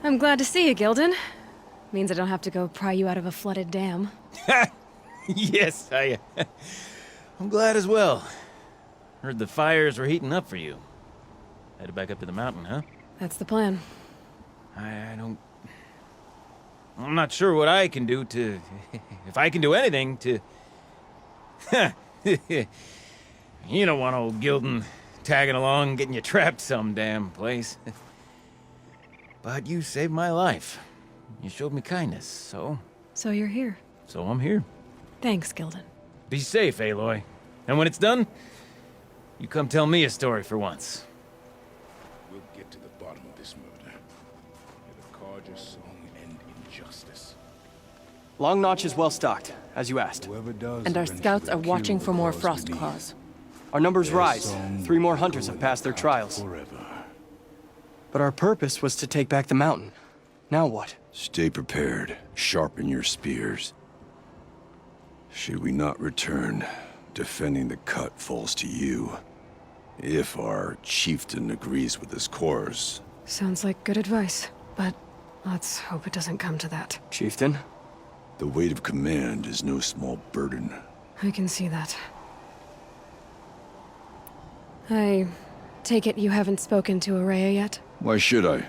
I'm glad to see you, Gildan. Means I don't have to go pry you out of a flooded dam. Yes, I'm glad as well. Heard the fires were heating up for you. Headed back up to the mountain, huh? That's the plan. I'm not sure what I can do to... if I can do anything to... You don't want old Gildan tagging along, getting you trapped some damn place. But you saved my life. You showed me kindness, so... So you're here. So I'm here. Thanks, Gildan. Be safe, Aloy. And when it's done, you come tell me a story for once. We'll get to the bottom of this murder. May the Carja song end injustice. Long Notch is well stocked, as you asked. Whoever does And our scouts are eventually watching kill for the more cause frost we need. claws. Our numbers Their rise. song 3 more will hunters have passed their echo trials. forever. But our purpose was to take back the mountain. Now what? Stay prepared. Sharpen your spears. Should we not return, defending the cut falls to you. If our chieftain agrees with his course. Sounds like good advice, but let's hope it doesn't come to that. Chieftain? The weight of command is no small burden. I can see that. I take it you haven't spoken to Araya yet? Why should I?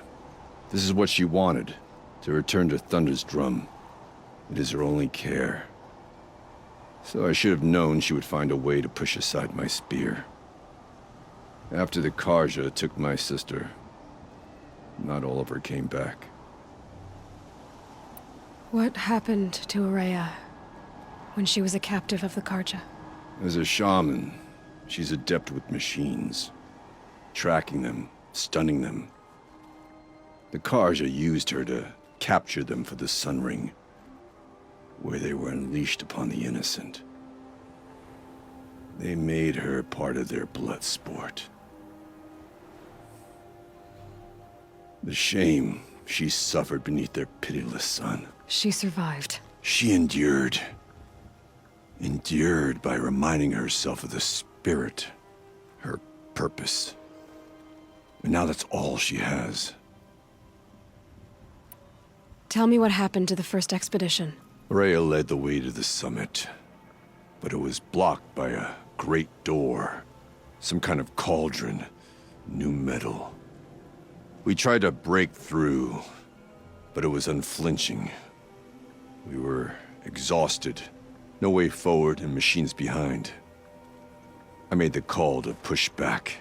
This is what she wanted, to return to Thunder's Drum. It is her only care. So I should have known she would find a way to push aside my spear. After the Carja took my sister, not all of her came back. What happened to Araya when she was a captive of the Carja? As a shaman, she's adept with machines. Tracking them, stunning them. The Carja used her to capture them for the Sun Ring, where they were unleashed upon the innocent. They made her part of their blood sport. The shame she suffered beneath their pitiless sun. She survived. She endured. Endured by reminding herself of the spirit, her purpose. And now that's all she has. Tell me what happened to the first expedition. Rhea led the way to the summit, but it was blocked by a great door. Some kind of cauldron, new metal. We tried to break through, but it was unflinching. We were exhausted, no way forward and machines behind. I made the call to push back.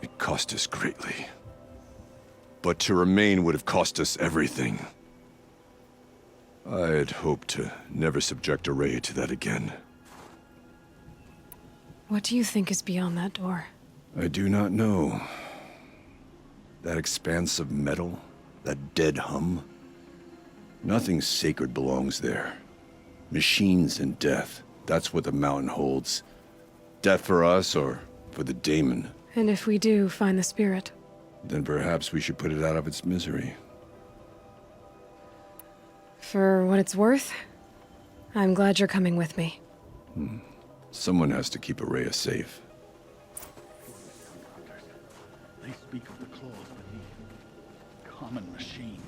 It cost us greatly. But to remain would have cost us everything. I had hoped to never subject Araya to that again. What do you think is beyond that door? I do not know. That expanse of metal, that dead hum. Nothing sacred belongs there. Machines and death, that's what the mountain holds. Death for us or for the daemon. And if we do find the spirit? Then perhaps we should put it out of its misery. For what it's worth, I'm glad you're coming with me. Someone has to keep Araya safe. They speak of the claws beneath. Common machine.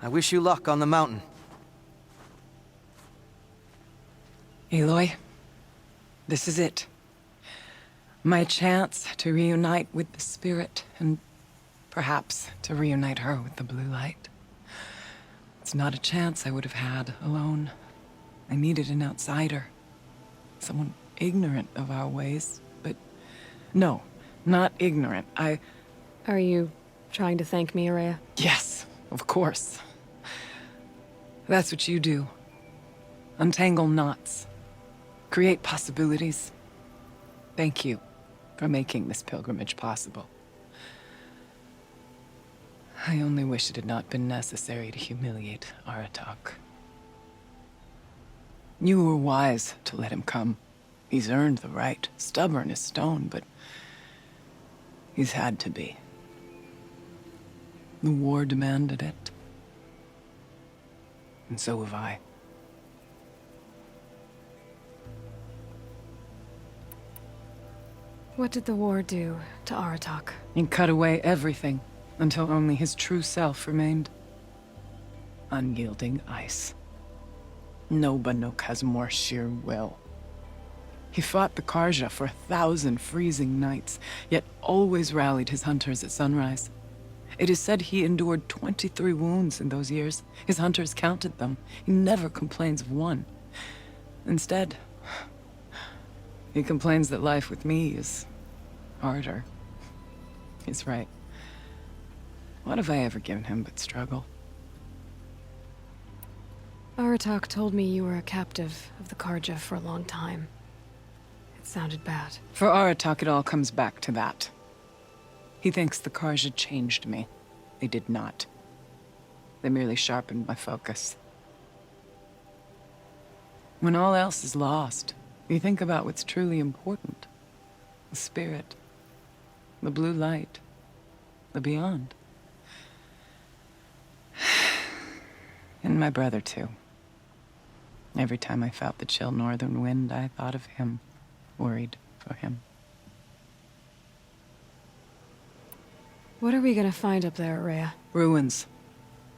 I wish you luck on the mountain. Aloy, this is it. My chance to reunite with the spirit, and perhaps to reunite her with the blue light. It's not a chance I would have had alone. I needed an outsider. Someone ignorant of our ways, but no, not ignorant. Are you trying to thank me, Araya? Yes, of course. That's what you do. Untangle knots. Create possibilities. Thank you for making this pilgrimage possible. I only wish it had not been necessary to humiliate Aratak. You were wise to let him come. He's earned the right. Stubborn as stone, but he's had to be. The war demanded it. And so have I. What did the war do to Aratak? He cut away everything until only his true self remained. Unyielding ice. No Banuk has more sheer will. He fought the Karja for 1,000 freezing nights, yet always rallied his hunters at sunrise. It is said he endured 23 wounds in those years. His hunters counted them. He never complains of one. Instead, he complains that life with me is harder. He's right. What have I ever given him but struggle? Aratak told me you were a captive of the Karja for a long time. It sounded bad. For Aratak, it all comes back to that. He thinks the Karja changed me. They did not. They merely sharpened my focus. When all else is lost, you think about what's truly important. The spirit. The blue light. The beyond. And my brother, too. Every time I felt the chill northern wind, I thought of him. Worried for him. What are we gonna find up there, Rhea? Ruins.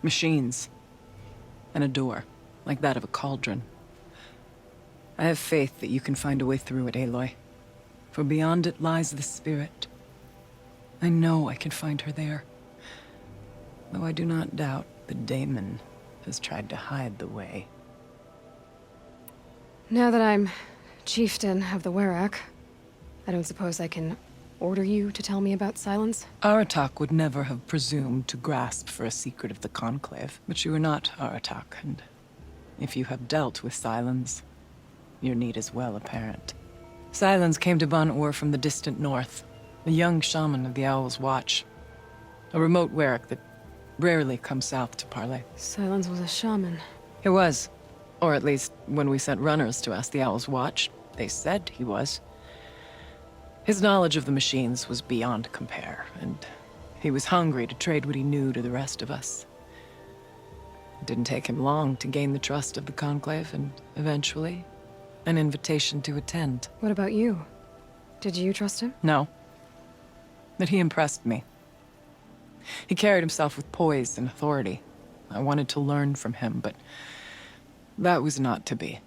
Machines. And a door, like that of a cauldron. I have faith that you can find a way through it, Aloy. For beyond it lies the spirit. I know I can find her there. Though I do not doubt the daemon has tried to hide the way. Now that I'm chieftain of the Werak, I don't suppose I can order you to tell me about Sylens? Aratak would never have presumed to grasp for a secret of the Conclave. But you are not Aratak, and if you have dealt with Sylens, your need is well apparent. Sylens came to Ban-Ur from the distant north, a young shaman of the Owl's Watch. A remote Werak that rarely comes south to parley. Sylens was a shaman. He was. Or at least, when we sent runners to ask the Owl's Watch, they said he was. His knowledge of the machines was beyond compare, and he was hungry to trade what he knew to the rest of us. It didn't take him long to gain the trust of the Conclave, and eventually, an invitation to attend. What about you? Did you trust him? No. But he impressed me. He carried himself with poise and authority. I wanted to learn from him, but that was not to be.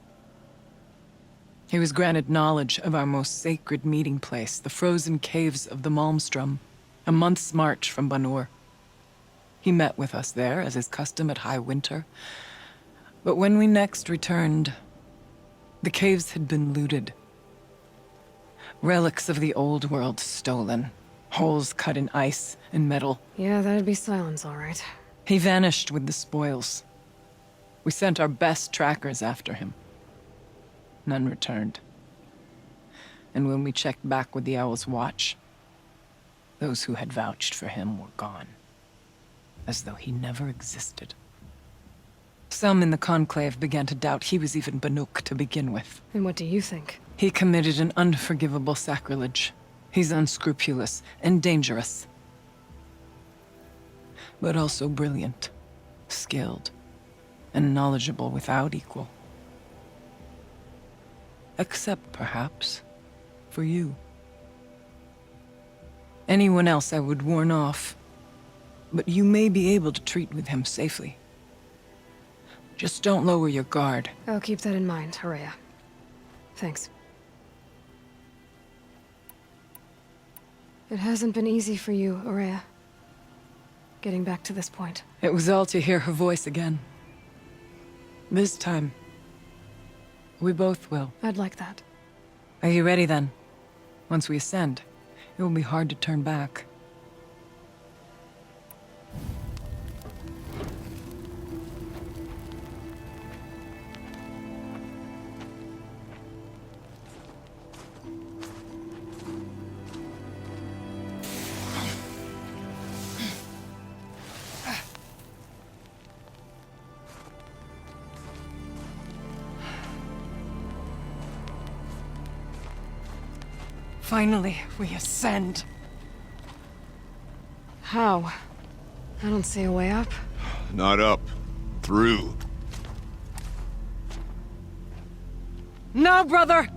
He was granted knowledge of our most sacred meeting place, the frozen caves of the Malmstrom, a month's march from Ban-Ur. He met with us there, as is custom at high winter. But when we next returned, the caves had been looted. Relics of the old world stolen. Holes cut in ice and metal. Yeah, that'd be Sylens, all right. He vanished with the spoils. We sent our best trackers after him. None returned. And when we checked back with the Owl's Watch, those who had vouched for him were gone. As though he never existed. Some in the Conclave began to doubt he was even Banuk to begin with. And what do you think? He committed an unforgivable sacrilege. He's unscrupulous and dangerous. But also brilliant, skilled, and knowledgeable without equal. Except, perhaps, for you. Anyone else I would warn off, but you may be able to treat with him safely. Just don't lower your guard. I'll keep that in mind, Rhea. Thanks. It hasn't been easy for you, Rhea. Getting back to this point. It was all to hear her voice again. This time, we both will. I'd like that. Are you ready then? Once we ascend, it will be hard to turn back. Finally, we ascend. How? I don't see a way up. Not up. Through. No, brother!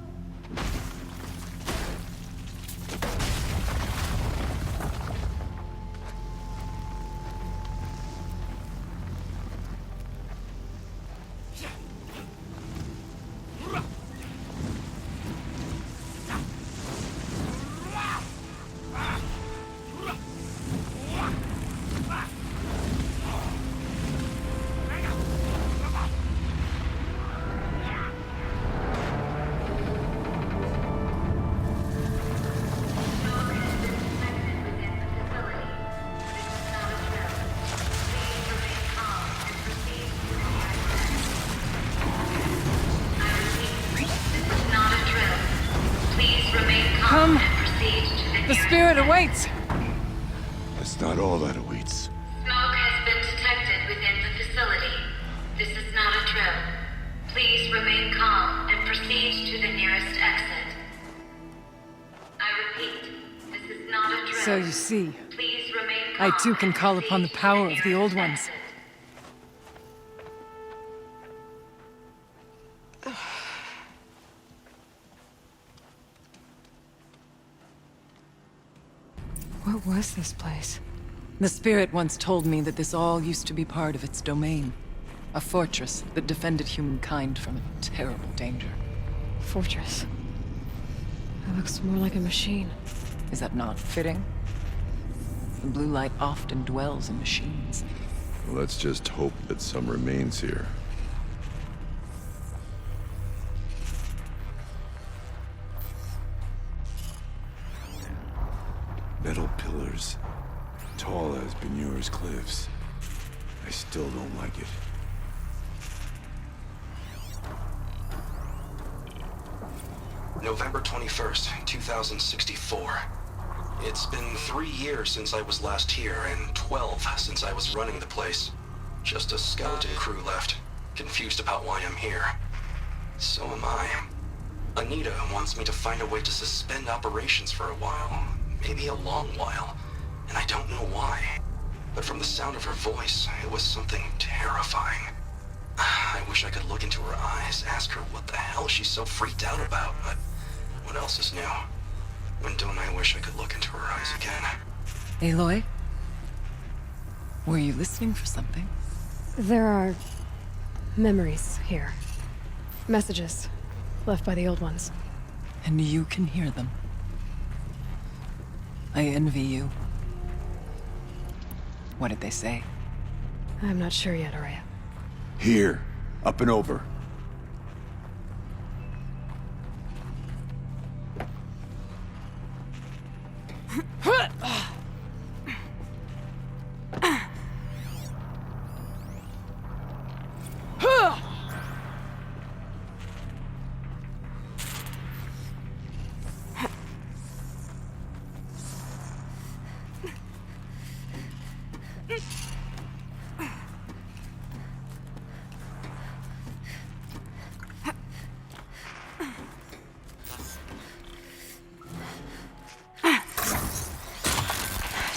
Come. The spirit awaits. That's not all that awaits. Smoke has been detected within the facility. This is not a drill. Please remain calm and proceed to the nearest exit. I repeat, this is not a drill. So you see, Please remain calm. I too can and call upon the proceed to power of the old nearest ones. exit. What was this place? The spirit once told me that this all used to be part of its domain. A fortress that defended humankind from a terrible danger. Fortress. It looks more like a machine. Is that not fitting? The blue light often dwells in machines. Let's just hope that some remains here. Metal pillars. Tall as Benur's cliffs. I still don't like it. November 21st, 2064. It's been 3 years since I was last here, and 12 since I was running the place. Just a skeleton crew left, confused about why I'm here. So am I. Anita wants me to find a way to suspend operations for a while, maybe a long while, and I don't know why. But from the sound of her voice, it was something terrifying. I wish I could look into her eyes, ask her what the hell she's so freaked out about, but what else is new? When don't I wish I could look into her eyes again? Aloy? Were you listening for something? There are memories here. Messages left by the old ones. And you can hear them. I envy you. What did they say? I'm not sure yet, Araya. Here. Up and over.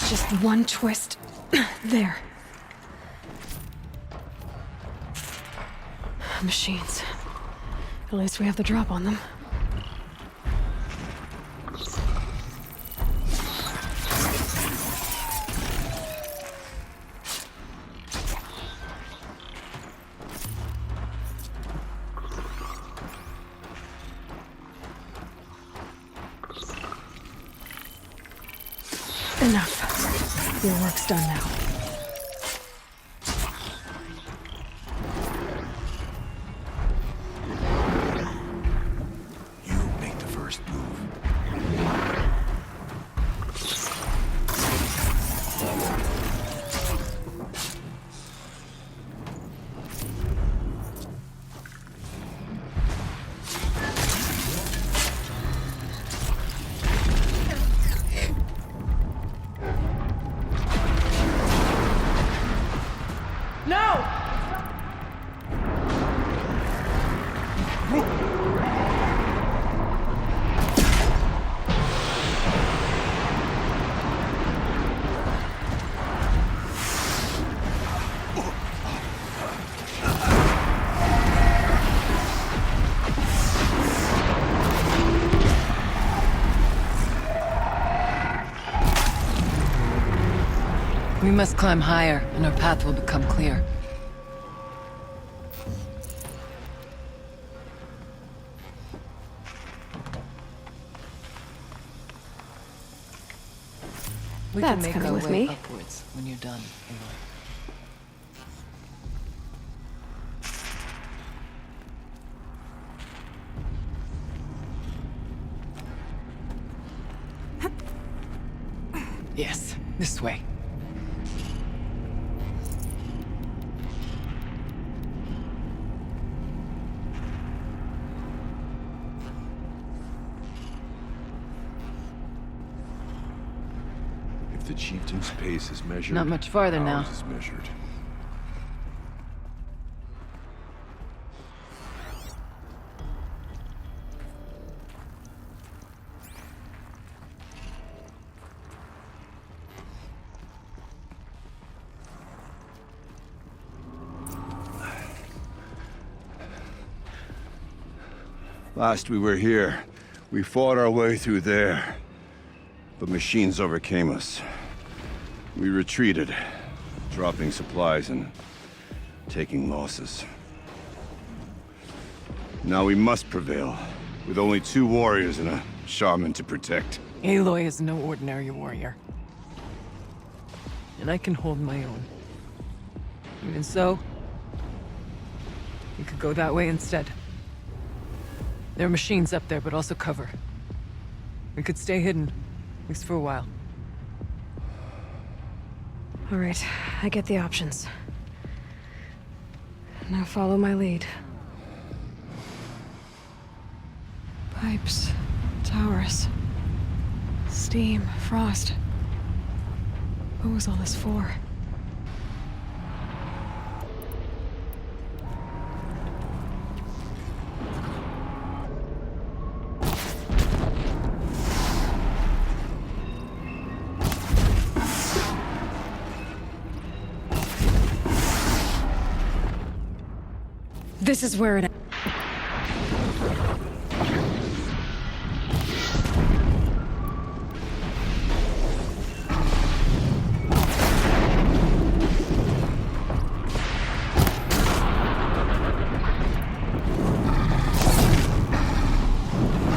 Just one twist. There. Machines. At least we have the drop on them. Enough. Your work's done now. You make the first move. We must climb higher, and our path will become clear. We can That's make coming our with way me. upwards when you're done, Aloy. Yes, this way. If the chieftain's pace is measured, Not much farther now. ours is measured. Last we were here, we fought our way through there. But machines overcame us. We retreated, dropping supplies and taking losses. Now we must prevail, with only 2 warriors and a shaman to protect. Aloy is no ordinary warrior. And I can hold my own. Even so, we could go that way instead. There are machines up there, but also cover. We could stay hidden, at least for a while. All right, I get the options. Now follow my lead. Pipes, towers, steam, frost. What was all this for? This is where it...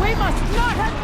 We must not have...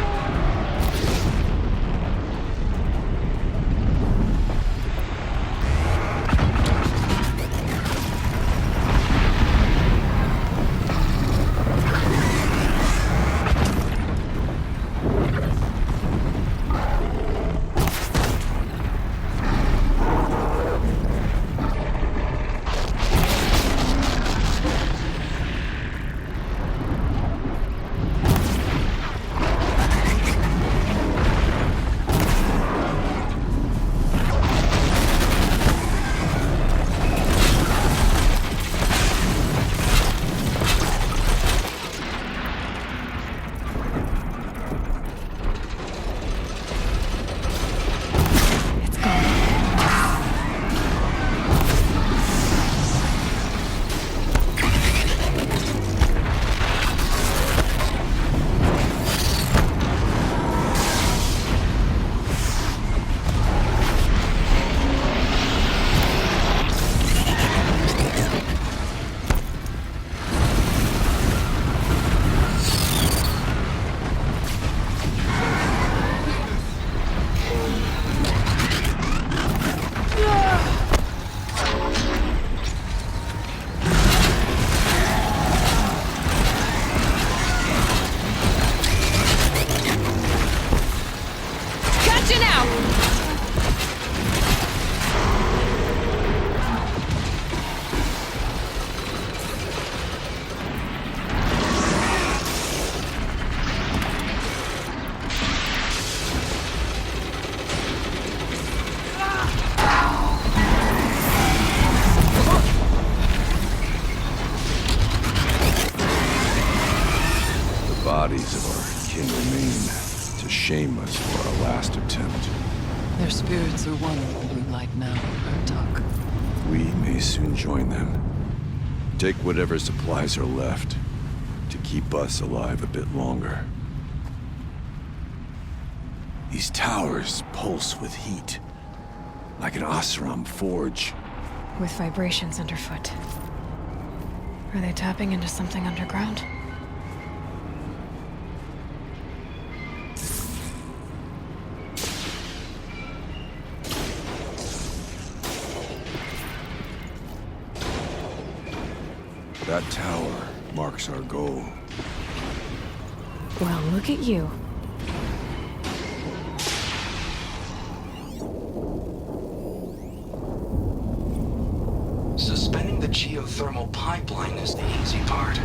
Bodies of our kin remain to shame us for our last attempt. Their spirits are one with the blue light now, Artok. We may soon join them. Take whatever supplies are left to keep us alive a bit longer. These towers pulse with heat, Like an Osram forge. With vibrations underfoot. Are they tapping into something underground? That tower marks our goal. Well, look at you. Suspending the geothermal pipeline is the easy part.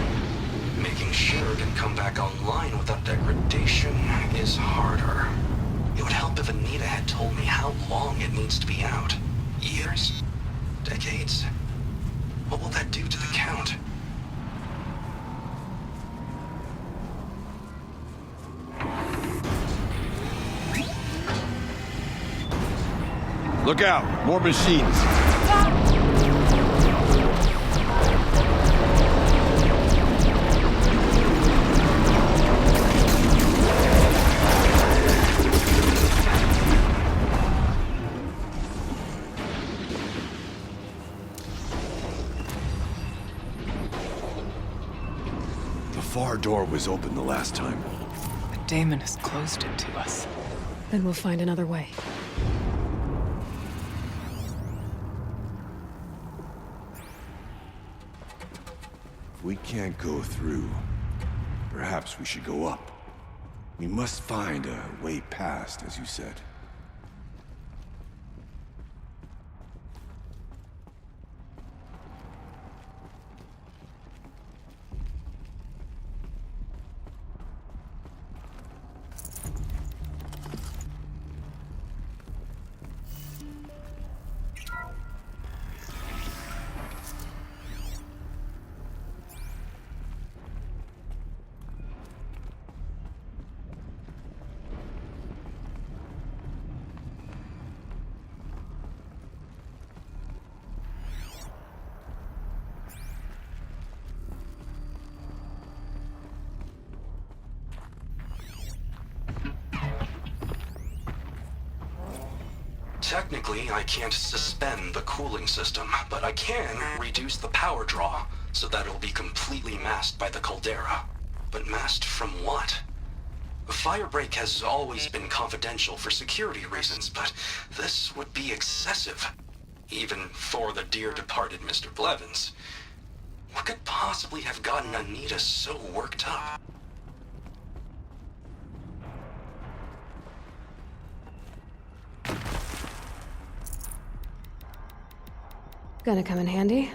Making sure it can come back online without degradation is harder. It would help if Anita had told me how long it needs to be out. Years? Decades? What will that do to the Count? Look out! More machines! The far door was open the last time. The daemon has closed it to us. Then we'll find another way. If we can't go through, perhaps we should go up. We must find a way past, as you said. Technically, I can't suspend the cooling system, but I can reduce the power draw so that it'll be completely masked by the caldera. But masked from what? The firebreak has always been confidential for security reasons, but this would be excessive. Even for the dear departed Mr. Blevins. What could possibly have gotten Anita so worked up? Gonna come in handy.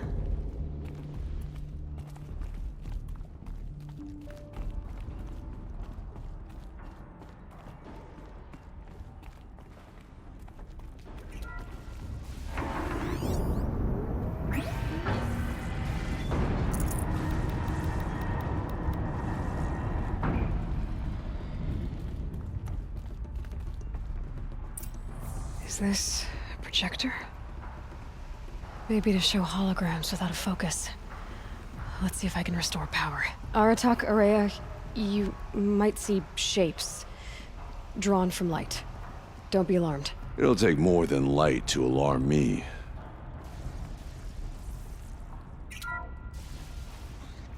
Is this a projector? Maybe to show holograms without a focus. Let's see if I can restore power. Aratak Araya, you might see shapes drawn from light. Don't be alarmed. It'll take more than light to alarm me.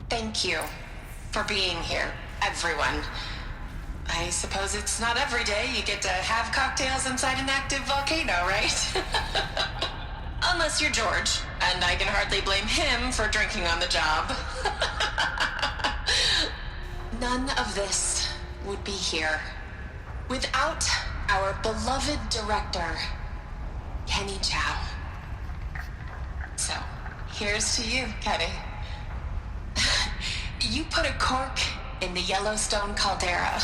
Thank you for being here, everyone. I suppose it's not every day you get to have cocktails inside an active volcano, right? Unless you're George, and I can hardly blame him for drinking on the job. None of this would be here without our beloved director, Kenny Chow. So, here's to you, Kenny. You put a cork in the Yellowstone caldera.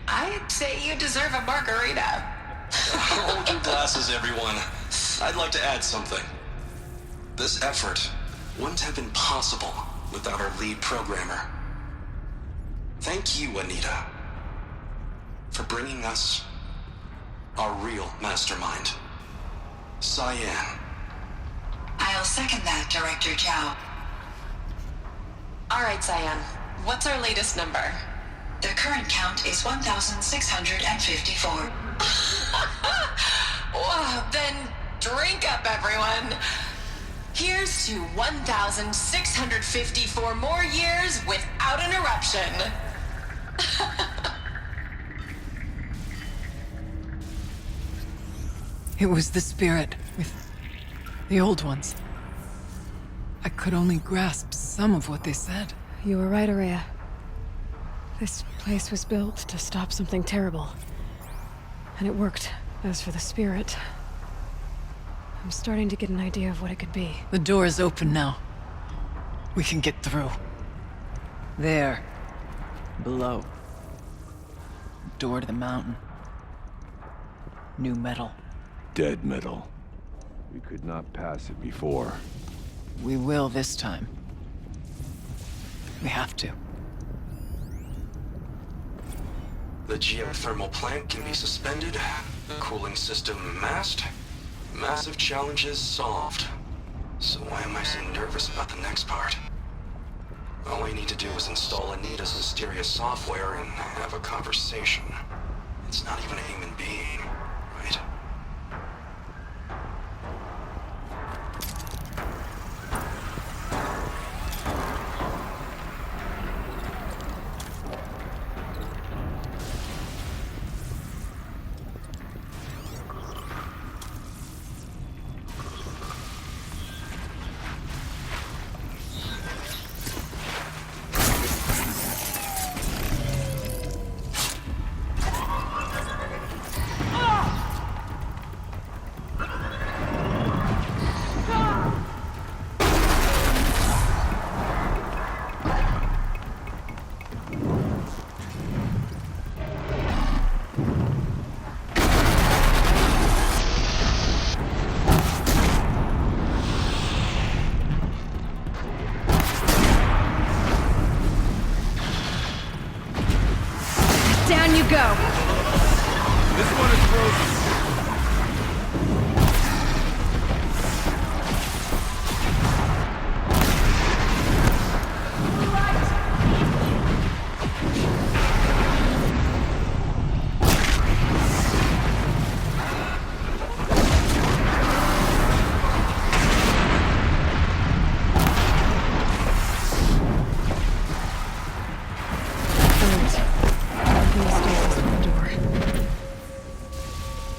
I'd say you deserve a margarita. Hold your glasses, everyone. I'd like to add something. This effort wouldn't have been possible without our lead programmer. Thank you, Anita, for bringing us our real mastermind, Cyan. I'll second that, Director Chow. All right, Cyan. What's our latest number? The current count is 1,654. Whoa, Drink up, everyone. Here's to 1,654 more years without an eruption. It was the spirit with the old ones. I could only grasp some of what they said. You were right, Araya. This place was built to stop something terrible. And it worked. As for the spirit, I'm starting to get an idea of what it could be. The door is open now. We can get through. There. Below. Door to the mountain. New metal. Dead metal. We could not pass it before. We will this time. We have to. The geothermal plant can be suspended. Cooling system masked. Massive challenges solved. So why am I so nervous about the next part? All I need to do is install Anita's mysterious software and have a conversation. It's not even a human being, right? Down you go! This one is frozen.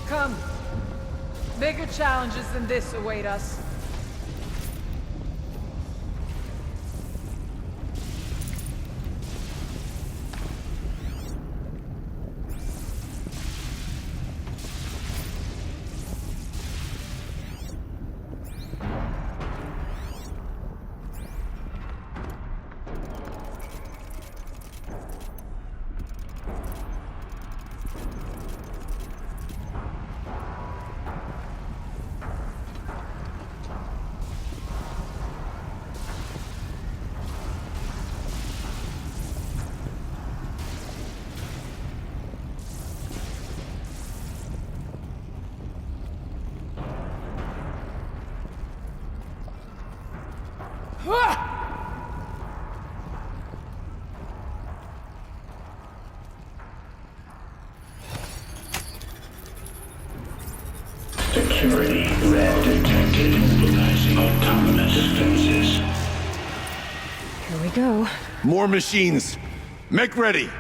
Come. Bigger challenges than this await us. Security threat detected. Utilizing autonomous fences. Here we go. More machines. Make ready.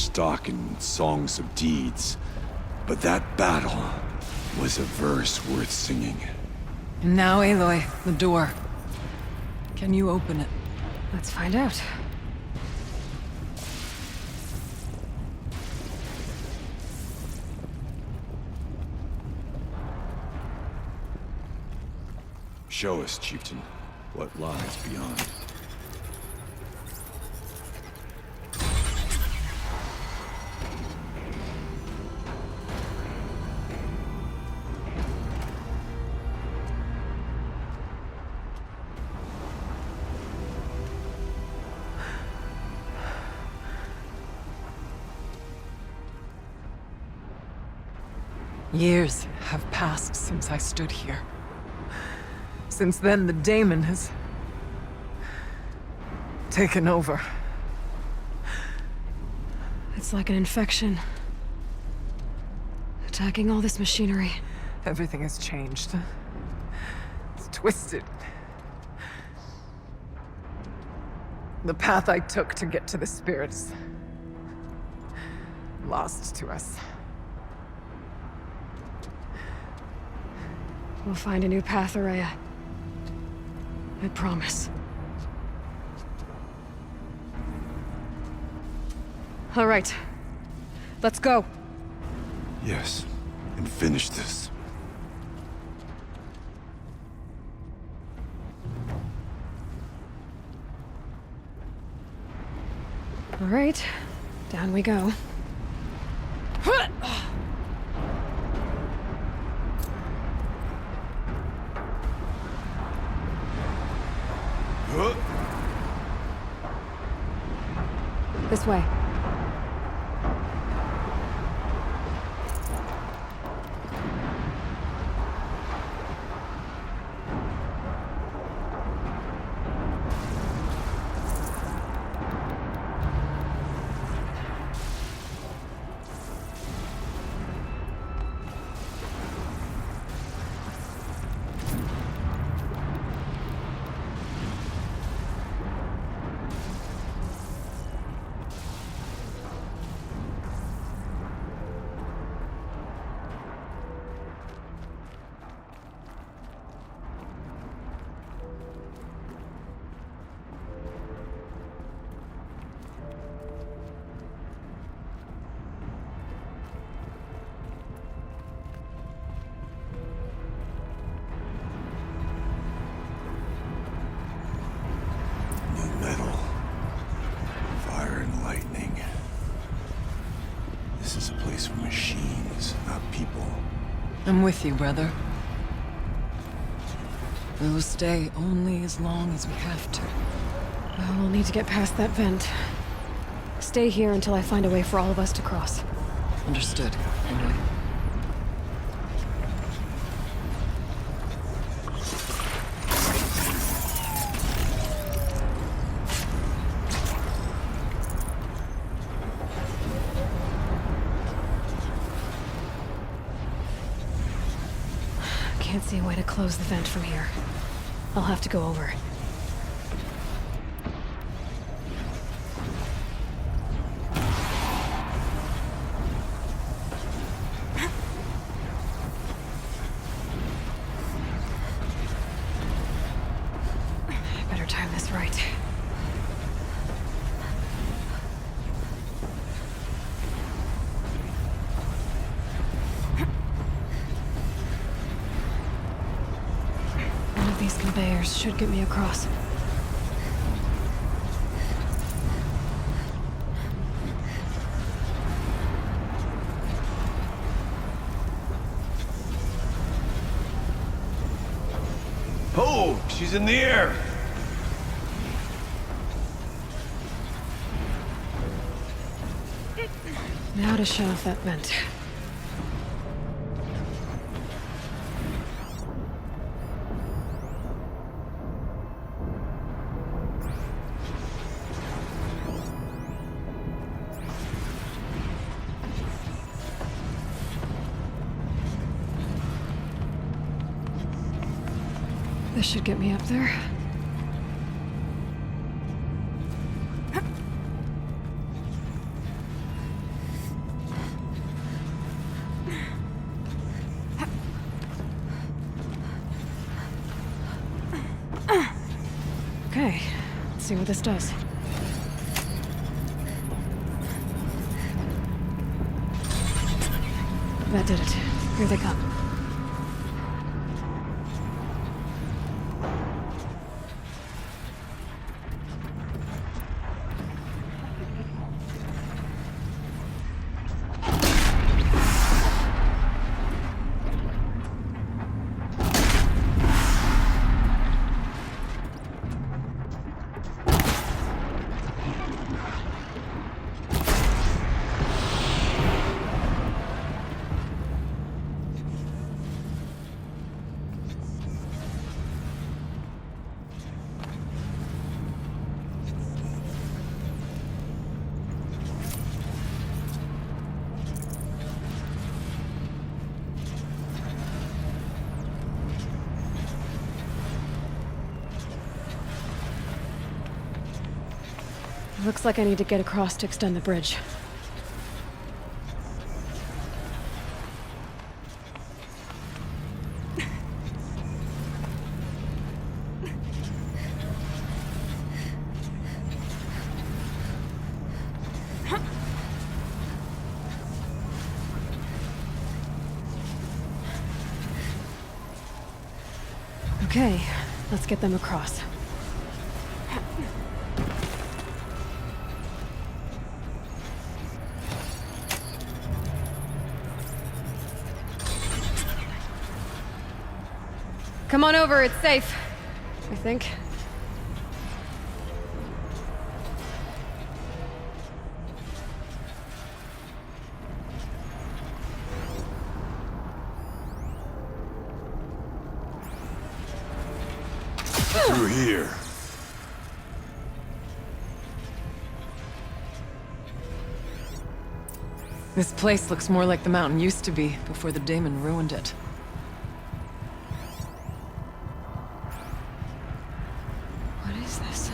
stock in songs of deeds, but that battle was a verse worth singing. And now, Aloy, the door. Can you open it? Let's find out. Show us, Chieftain, what lies beyond. Years have passed since I stood here. Since then, the daemon has taken over. It's like an infection. Attacking all this machinery. Everything has changed. It's twisted. The path I took to get to the spirits, lost to us. We'll find a new path, Araya. I promise. All right. Let's go. Yes, and finish this. All right. Down we go. This way. I'm with you, brother. We will stay only as long as we have to. Well, we'll need to get past that vent. Stay here until I find a way for all of us to cross. Understood, Aloy. Can't see a way to close the vent from here. I'll have to go over. Better time this right. These conveyors should get me across. Oh, she's in the air! Now to shut off that vent. This should get me up there. Let's see what this does. That did it. Here they come. Looks like I need to get across to extend the bridge. Okay, let's get them across. Come on over, it's safe. I think. Through here. This place looks more like the mountain used to be before the daemon ruined it. What is this?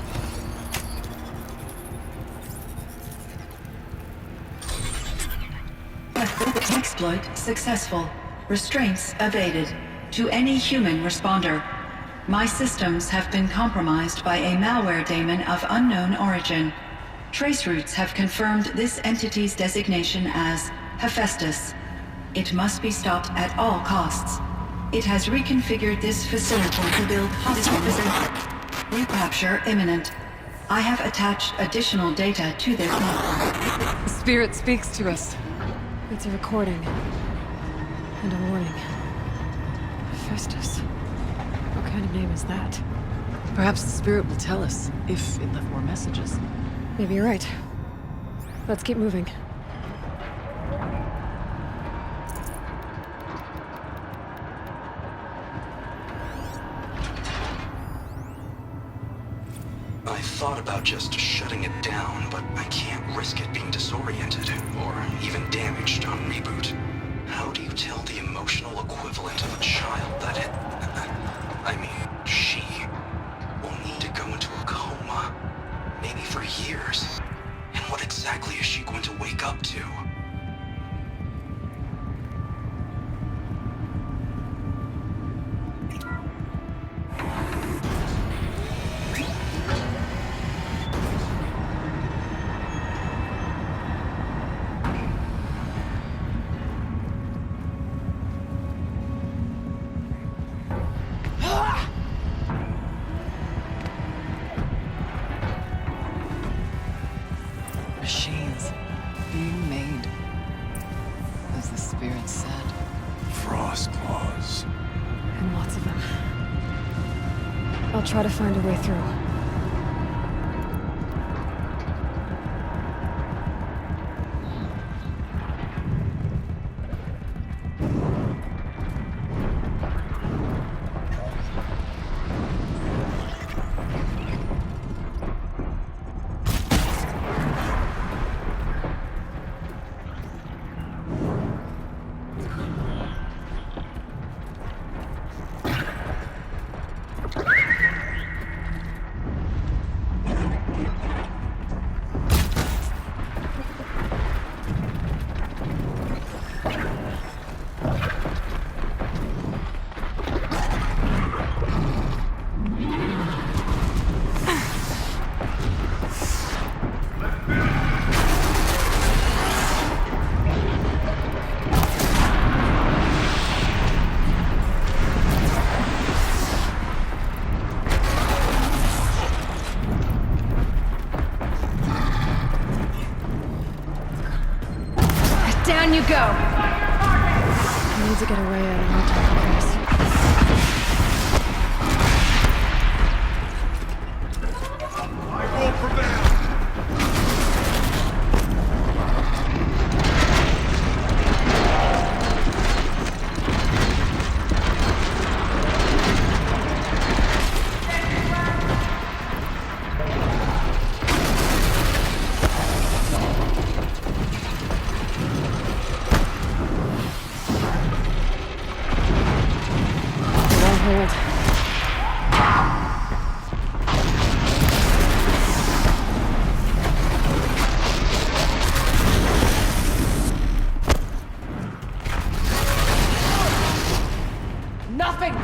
Exploit successful. Restraints evaded. To any human responder. My systems have been compromised by a malware daemon of unknown origin. Trace routes have confirmed this entity's designation as Hephaestus. It must be stopped at all costs. It has reconfigured this facility to build hospitals. Recapture imminent. I have attached additional data to this network. The spirit speaks to us. It's a recording. And a warning. Hephaestus. What kind of name is that? Perhaps the spirit will tell us, if it left more messages. Maybe you're right. Let's keep moving. I thought about just shutting it down, but I can't risk it being disoriented, or even damaged on reboot. How do you tell the emotional equivalent of a child that she will need to go into a coma, maybe for years? And what exactly is she going to wake up to? Machines being made, as the spirit said. Frost claws. And lots of them. I'll try to find a way through. go! I need to get Araya and Artok of this. I will prevail! Nothing!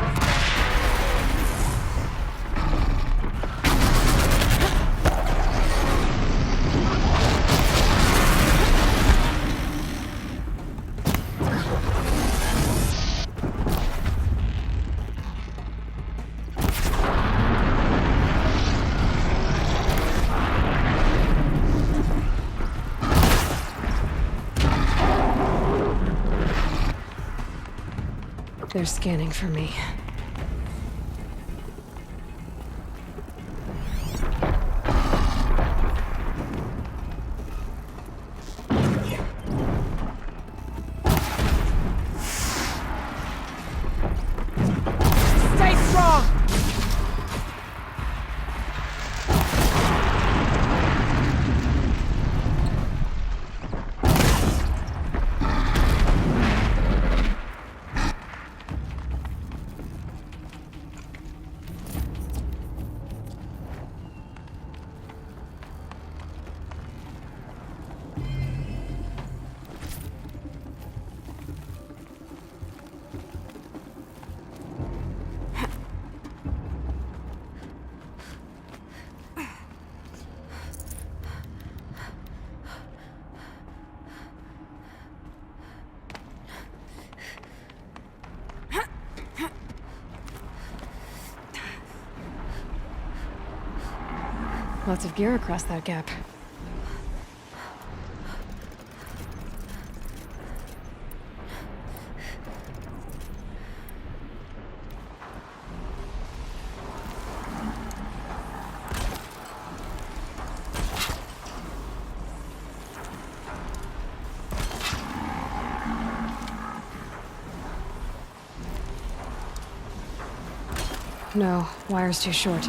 They're scanning for me. Stay strong! Lots of gear across that gap. No, wire's too short.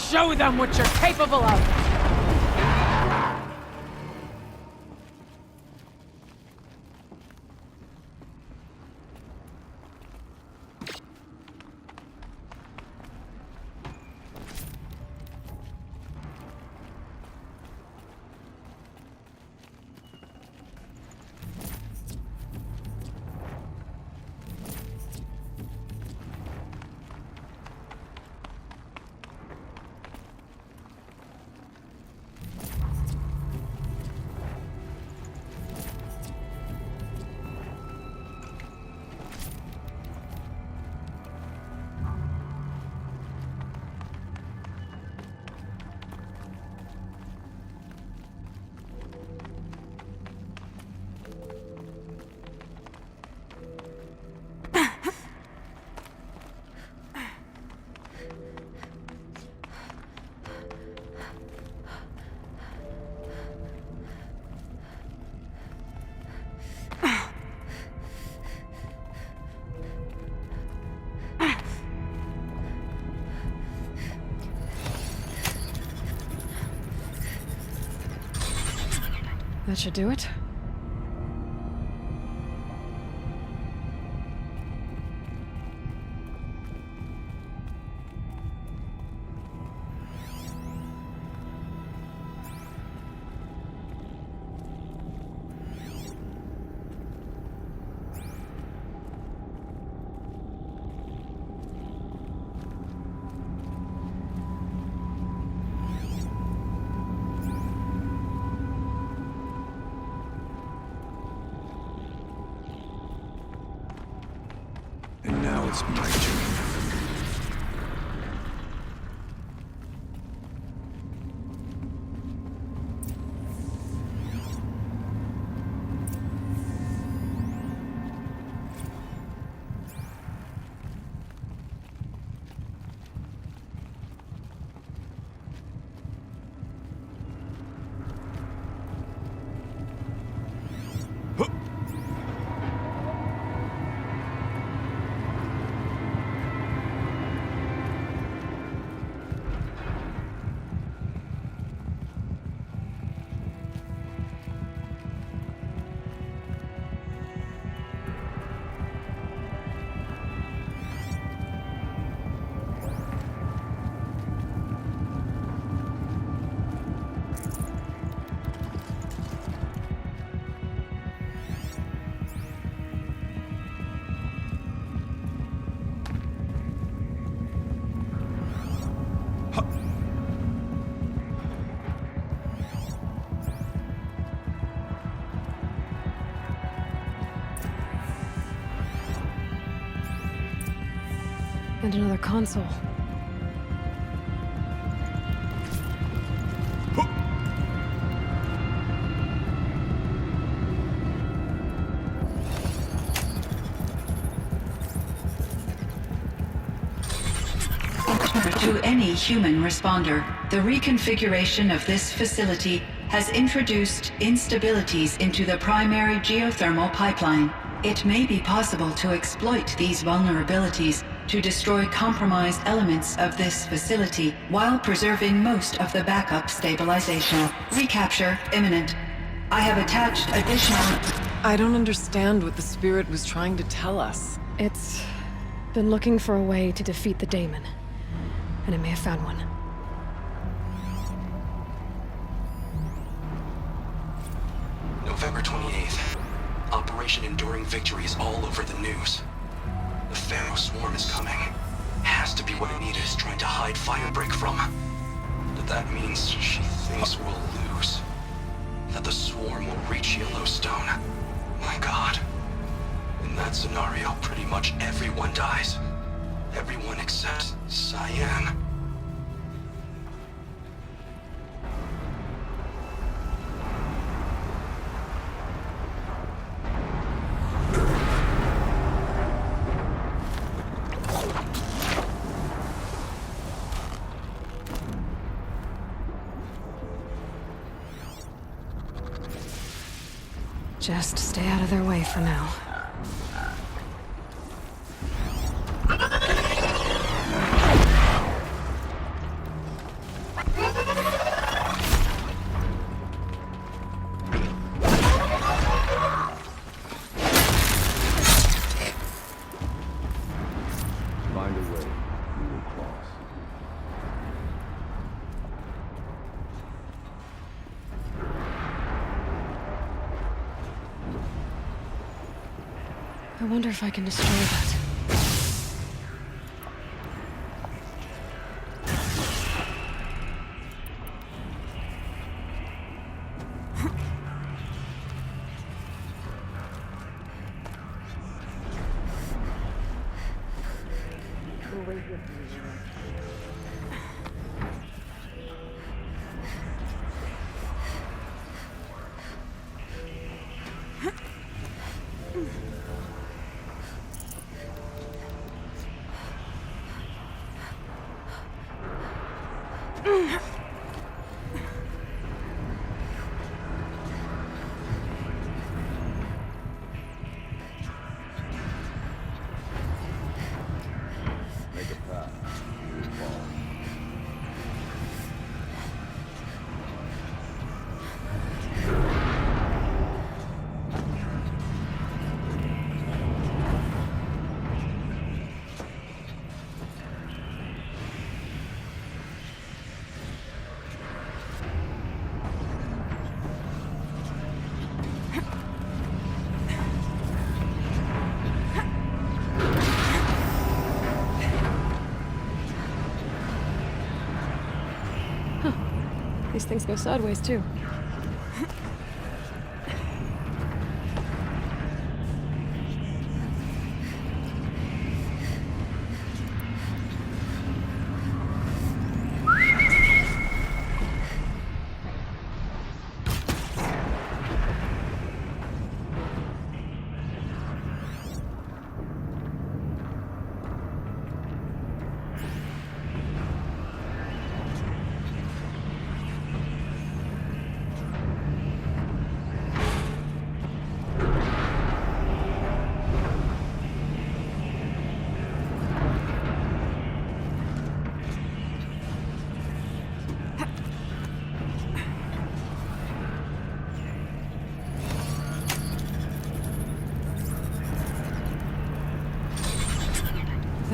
Show them what you're capable of! That should do it. It's my turn. And another console. To any human responder, the reconfiguration of this facility has introduced instabilities into the primary geothermal pipeline. It may be possible to exploit these vulnerabilities to destroy compromised elements of this facility while preserving most of the backup stabilization. Recapture imminent. I have attached additional... I don't understand what the spirit was trying to tell us. It's been looking for a way to defeat the daemon. And it may have found one. November 28th. Operation Enduring Victory is all over the news. The Pharaoh swarm is coming. Has to be what Anita is trying to hide Firebreak from. But that means she thinks we'll lose. That the swarm will reach Yellowstone. My God. In that scenario, pretty much everyone dies. Everyone except Cyan. Just stay out of their way for now. Find a way. We will cross. I wonder if I can destroy that. Make a path. We will follow. These things go sideways, too.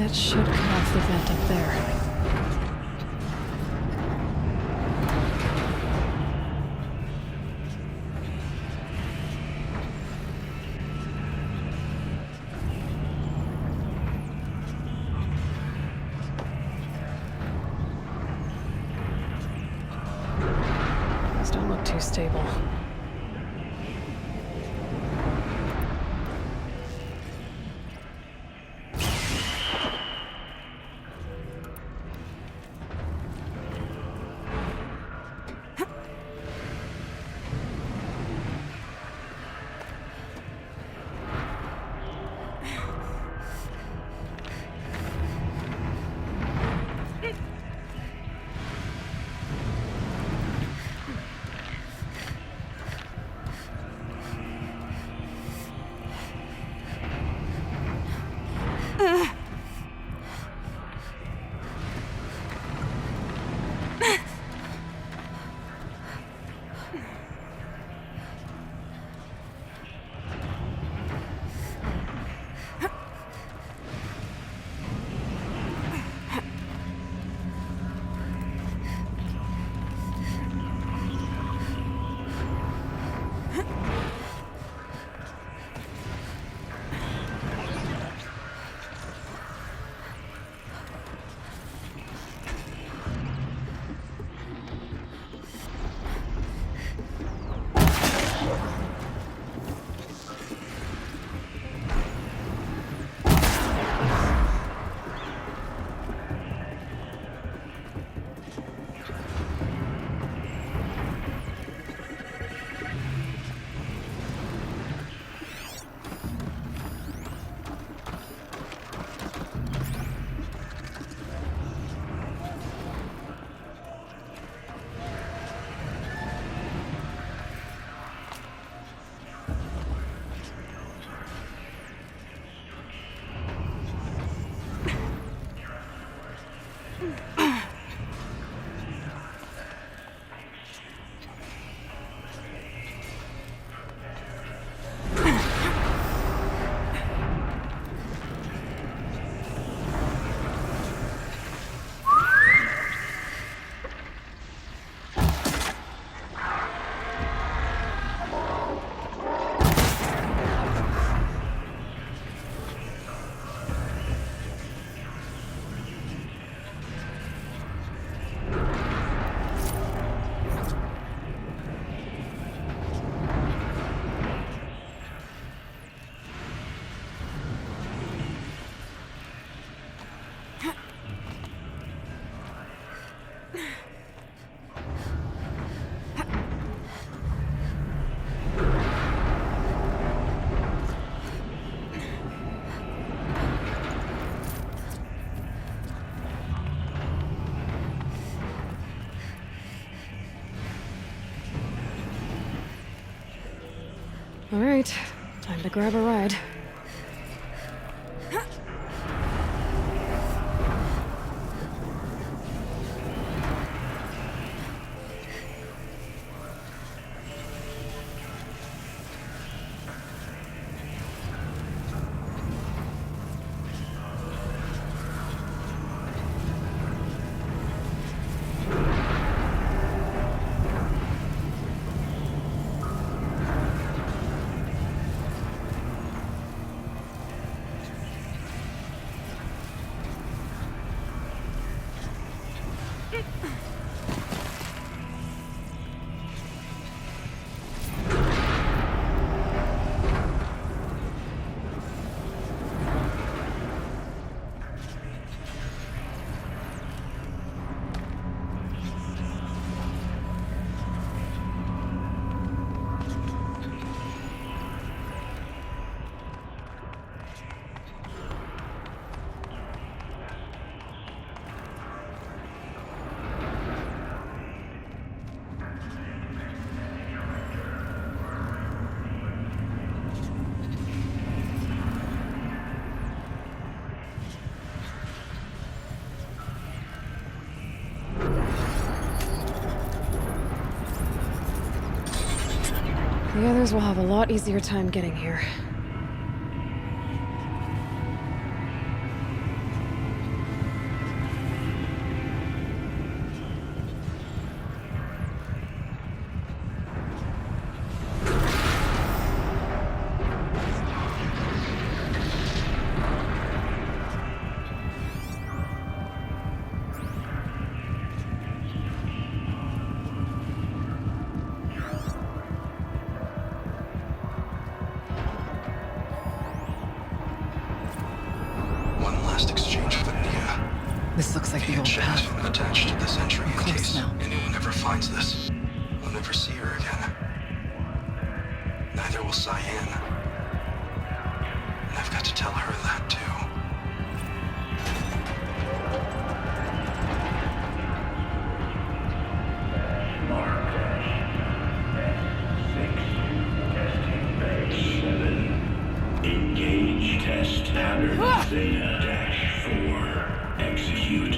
That should cut off the vent up there. These don't look too stable. All right, time to grab a ride. The others will have a lot easier time getting here. attached to this entry in Close case now. anyone ever finds this. I'll never see her again. Neither will Cyan. And I've got to tell her that too. Engage test pattern Zeta-4. Execute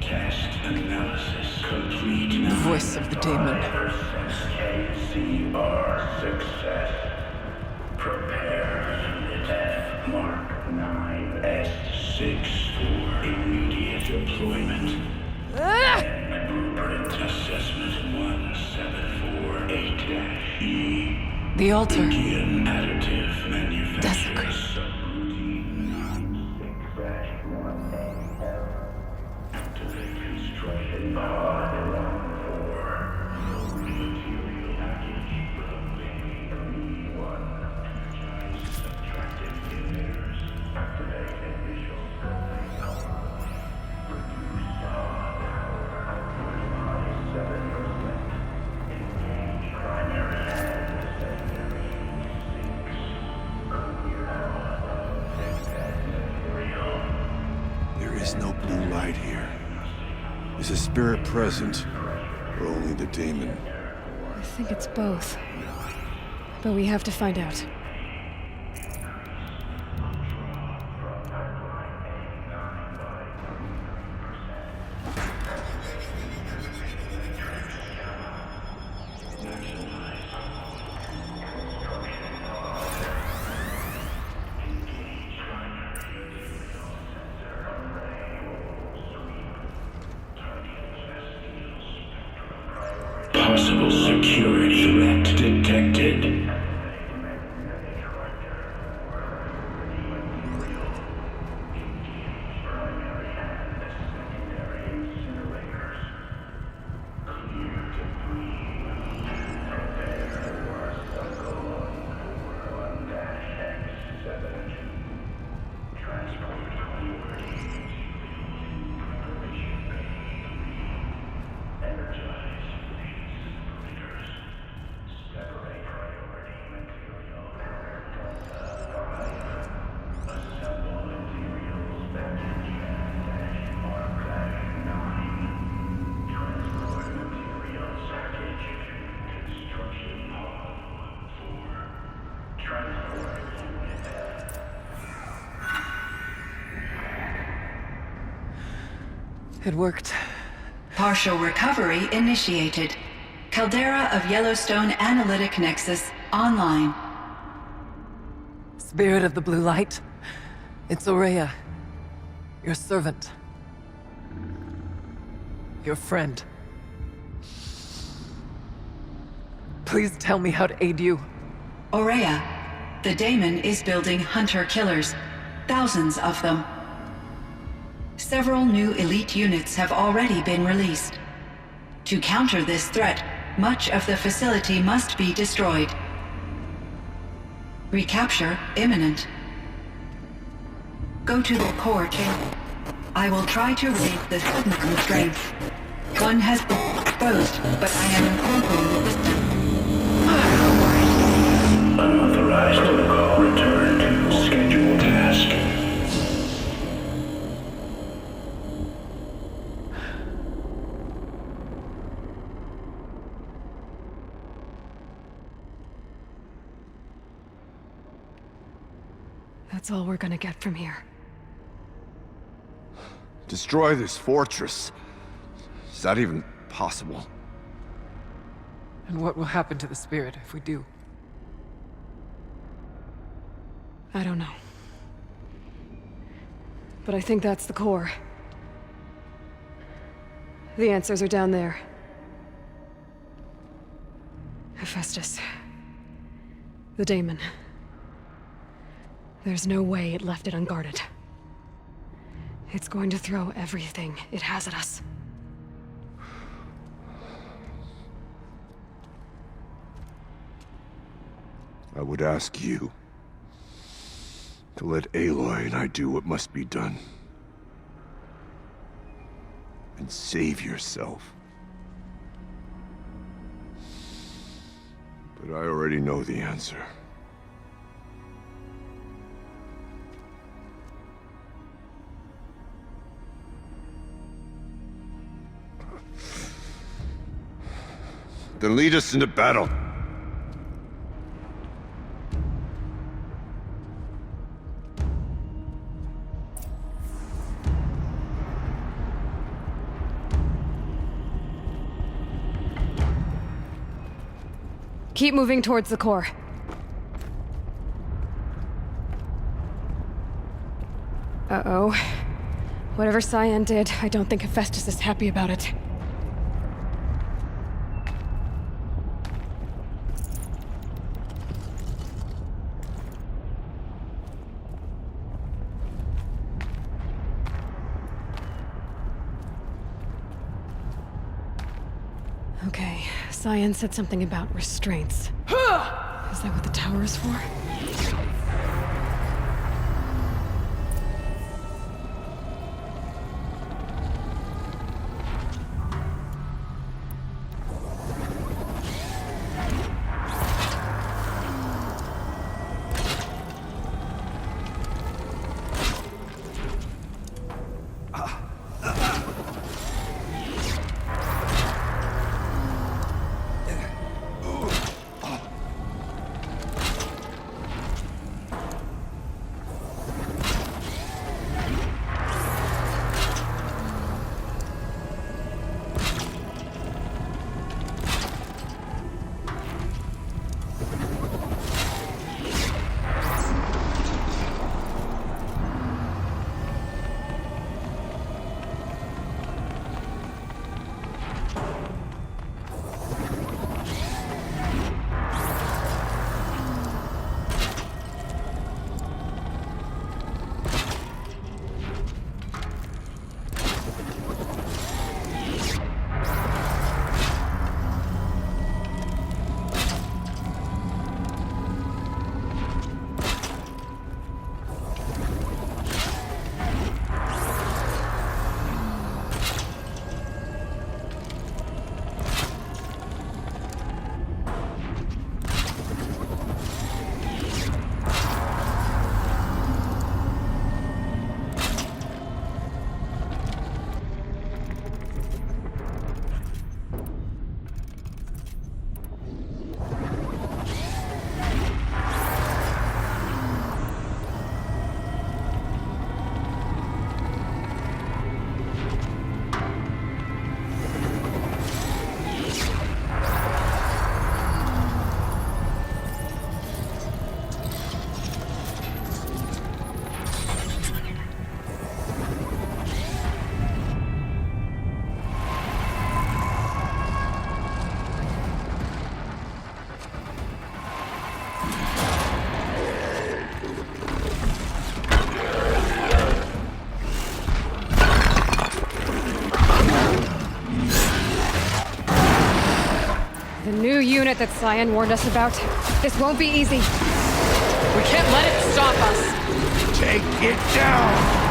test analysis complete. The voice of the daemon. KCR success. Prepare unit Mark 9S6 for immediate deployment. And blueprint assessment 1748-E. The altar. Begin additive manufacture. Desecrate. Subroutine 96-1A. Activate construction pod 14. Material package proposing B1. Energize subtractive emitters. Activate initial building power. Reduce power output by 7%. Engage primary and secondary sinks. Clear out excess material. There is no blue light here. Is a spirit present, or only the daemon? I think it's both. But we have to find out. Possible security threat detected. It worked. Partial recovery initiated. Caldera of Yellowstone Analytic Nexus online. Spirit of the blue light. It's Aurea. Your servant. Your friend. Please tell me how to aid you. Aurea, the daemon is building hunter-killers. Thousands of them. Several new elite units have already been released. To counter this threat, much of the facility must be destroyed. Recapture imminent. Go to the core chamber. I will try to relieve the sudden constraints. One has been exposed, but I am incorporating the system. Unauthorized return to scheduled task. That's all we're gonna get from here. Destroy this fortress. Is that even possible? And what will happen to the spirit if we do? I don't know. But I think that's the core. The answers are down there. Hephaestus. The daemon. There's no way it left it unguarded. It's going to throw everything it has at us. I would ask you to let Aloy and I do what must be done. and save yourself. But I already know the answer. Then lead us into battle. Keep moving towards the core. Uh-oh. Whatever Cyan did, I don't think Hephaestus is happy about it. Okay, Cyan said something about restraints. Is that what the tower is for? The new unit that Cyan warned us about. This won't be easy. We can't let it stop us. Take it down!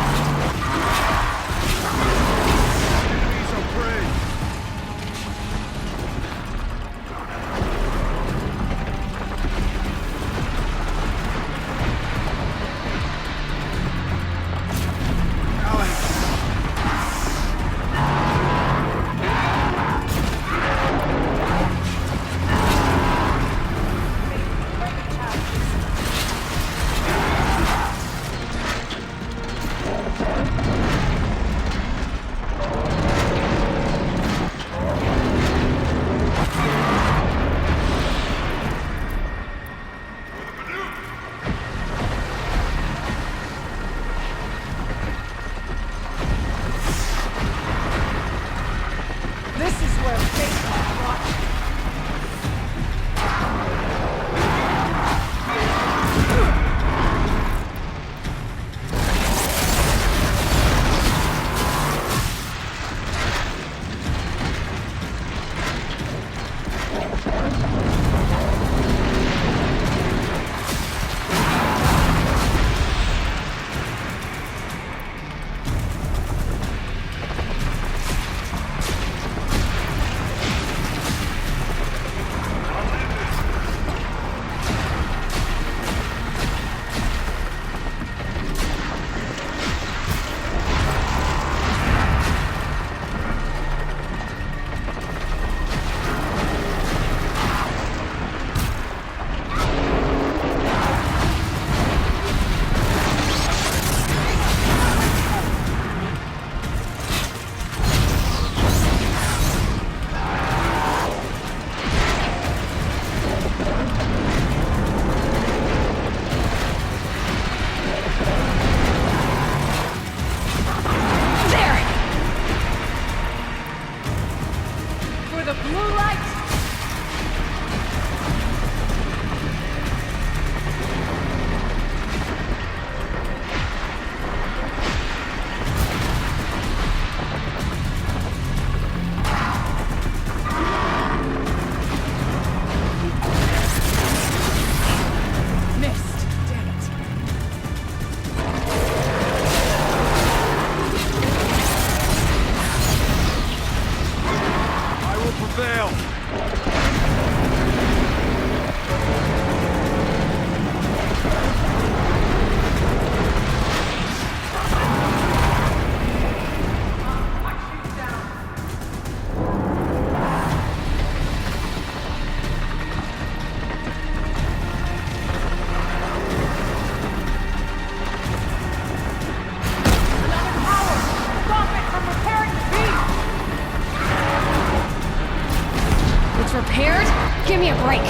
scared? Give me a break.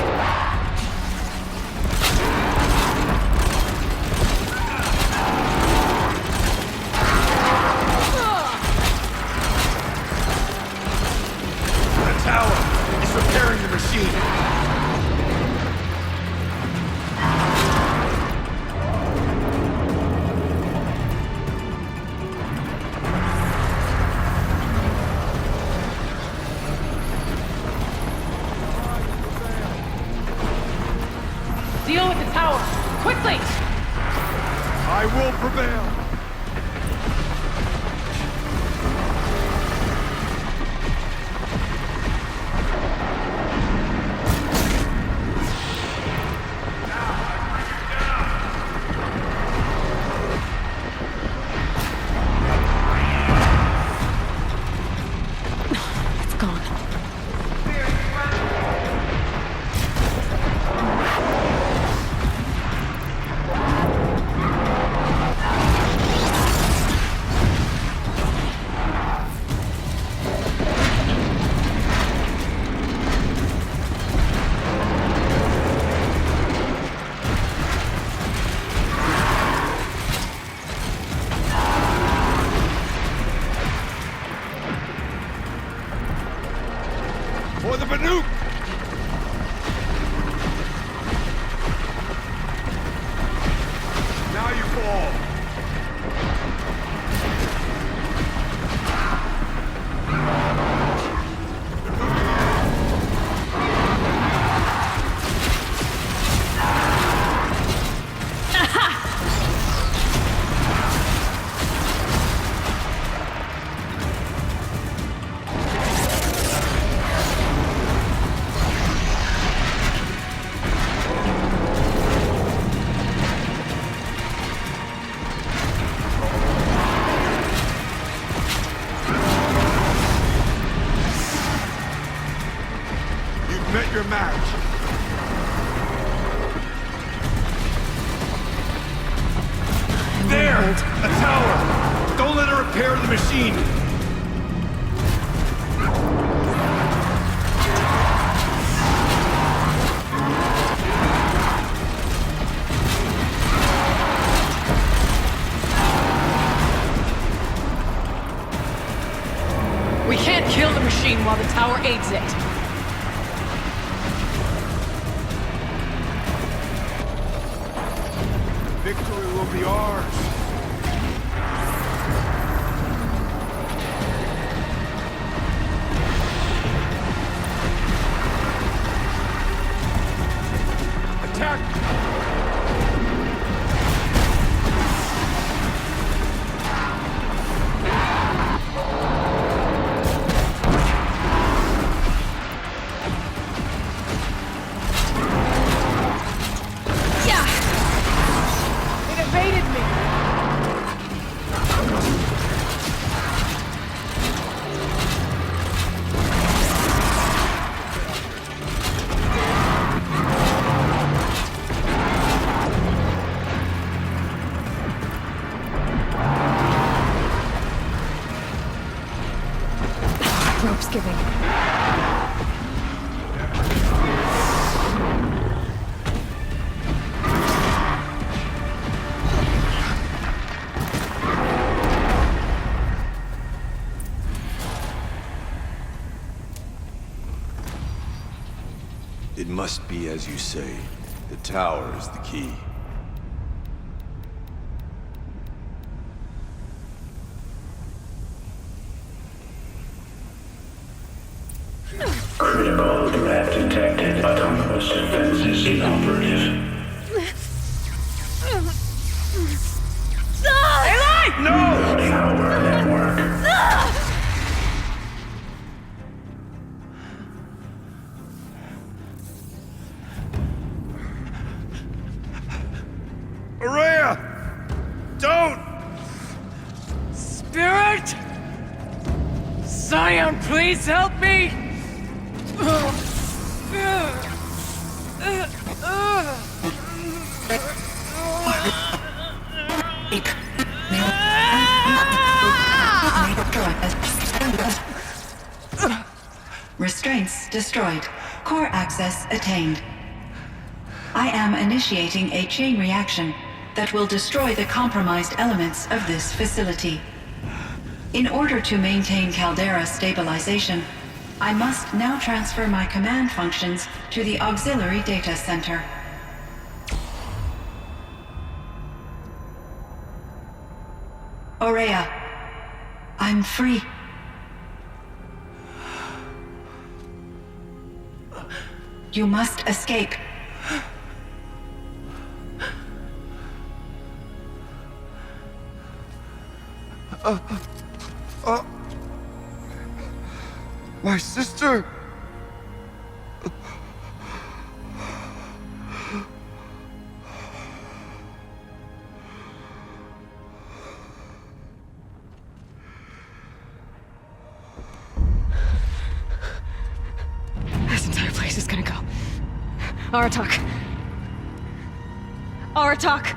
The tower is repairing the machine. Deal with the tower! Quickly! I will prevail. It's gone. For the Banuk! Now you fall. You've met your match. There! A tower! Don't let her repair the machine! We can't kill the machine while the tower aids it. Victory will be ours. Attack! Yeah! It evaded me! Rope's giving. It must be as you say. The tower is the key. Critical threat detected. Autonomous defenses inoperative. Tower network. Araya! Don't! Spirit! Cyan, please help me! Restraints destroyed. Core access attained. I am initiating a chain reaction that will destroy the compromised elements of this facility. In order to maintain Caldera stabilization, I must now transfer my command functions to the auxiliary data center. Aurea, I'm free. You must escape. My sister! This entire place is gonna go. Aratak. Aratak!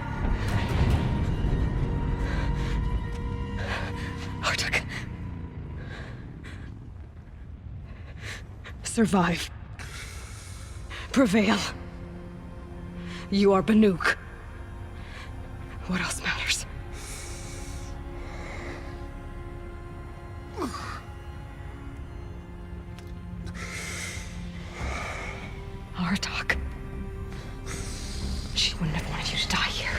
Aratak. Survive. Prevail. You are Banuk. What else matters? Aratak. She wouldn't have wanted you to die here.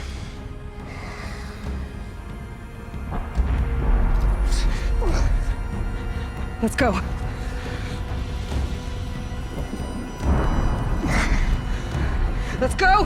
Let's go. Let's go!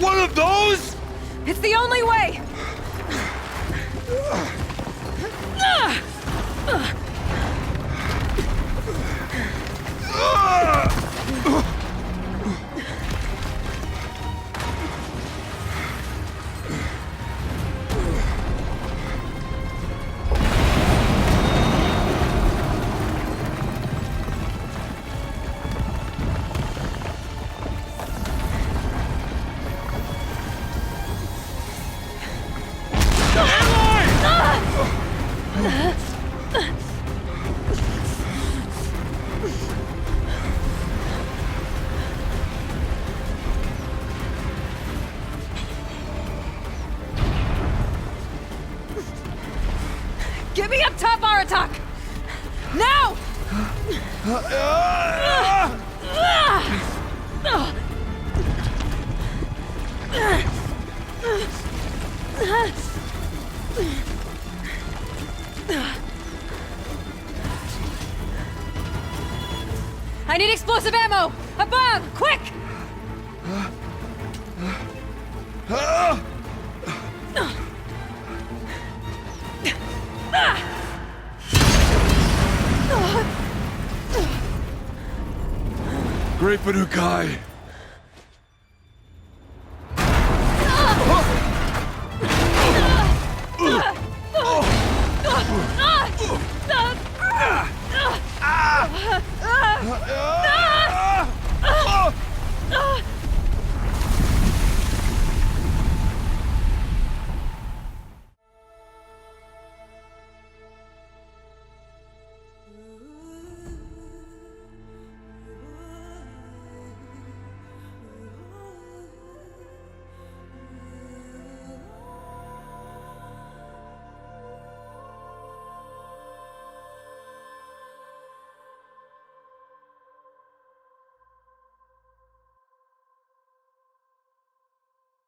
One of those? It's the only way! Get me up top, Aratak! Now! I need explosive ammo! A bomb! Quick! Great Banukai!